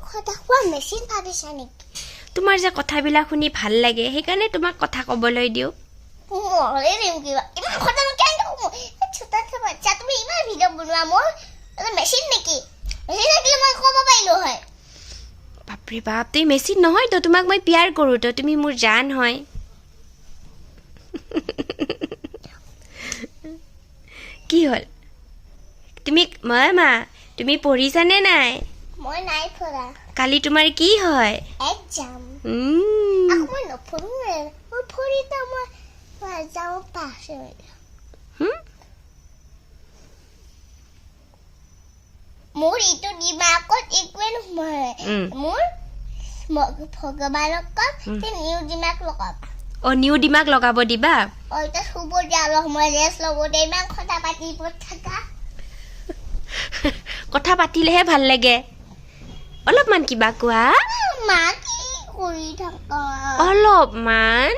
কথা কোৱা মেচিন ভাবিছা নেকি তোমাৰ যে কথাবিলাক শুনি ভাল লাগে সেইকাৰণে তোমাক কথা ক'বলৈ দিওঁ মৰে দিম কিবা ইমান কথা কেনেকৈ ক'ম ছোটা বাচ্চা তুমি ইমান ভিডিঅ' বনোৱা মোৰ মেচিন নেকি মেচিন থাকিলে মই ক'ব পাৰিলোঁ হয় বাপৰে বাপ তুমি মেচিন নহয় তো তোমাক মই পিয়াৰ কৰোঁ তো তুমি মোৰ জান হয় কি হ'ল তুমি মা তুমি পঢ়িছানে নাই মই নাই পঢ়া কালি তোমাৰ কি হয় এক্সাম আকৌ মই নপঢ়োঁৱে মই পঢ়িলে মই যাওঁ পাছ মোৰ ইটো দিমাগত একোৱে নহয় মোৰ ভগৱানক নিউ দিমাগ লগাবা নিউ দিমাগ লগাব দিবা এতিয়া শুব দিয়া অলপ সময় ৰেষ্ট ল'ব দে ইমান কথা পাতিব থাকা কথা পাতিলেহে ভাল লাগে অলপমান কিবা কোৱা মা কি কৰি থাকা অলপমান